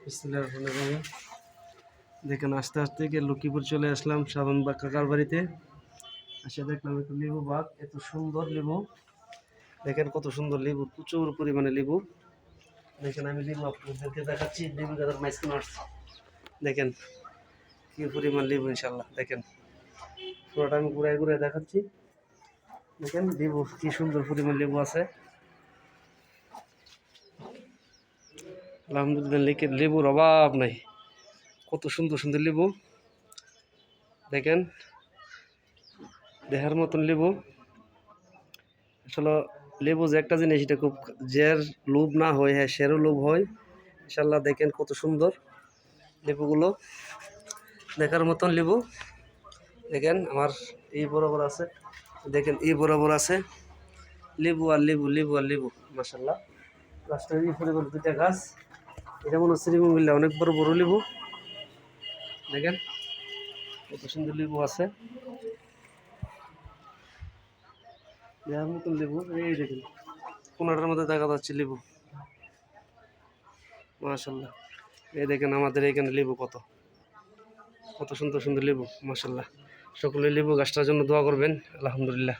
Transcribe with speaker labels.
Speaker 1: বিসমিল্লাহির রহমানির রহিম। দেখেন আস্তে আস্তে গিয়ে লক্ষ্মীপুর চলে আসলাম শাবান বা কাকার বাড়িতে। এসে দেখলাম একটু লেবু বাগ, এত সুন্দর লেবু। দেখেন কত সুন্দর লেবু, প্রচুর পরিমাণে লেবু। দেখেন আমি লেবু আপনাদেরকে দেখাচ্ছি, লেবু গাছের মাঝখানে আসছি। দেখেন কি পরিমাণ লেবু, ইনশাল্লাহ দেখেন পুরোটা আমি ঘুরাই ঘুরাই দেখাচ্ছি। দেখেন লেবু কি সুন্দর পরিমাণ লেবু আছে। আলহামদুলিল্লাহ, লেবুর অভাব নাই, কত সুন্দর সুন্দর লেবু। দেখেন দেখার মতন লেবু। আসলে লেবু যে একটা জিনিস, এটা খুব, যার লোভ না হয় হ্যাঁ সেরও লোভ হয়। ইনশাল্লাহ দেখেন কত সুন্দর লেবুগুলো, দেখার মতন লেবু। দেখেন আমার এই বরাবর আছে, দেখেন এই বরাবর আছে লেবু আর লেবু, লেবু আর লেবু, মাশাল্লাহ। গাছটার এই পরিমাণ দুইটা গাছ, এটা মনে হচ্ছে শ্রীমঙ্গিল্লা অনেক বড় বড় লেবু। দেখেন কত সুন্দর লেবু আছে, দেখার মতন লেবু। এই দেখেন কোনাটার মধ্যে দেখা যাচ্ছে লেবু, মাশাল্লাহ। এই দেখেন আমাদের এখানে লেবু কত কত সুন্দর সুন্দর লেবু, মাশাল্লাহ। সকলে লেবু গাছটার জন্য দোয়া করবেন। আলহামদুলিল্লাহ।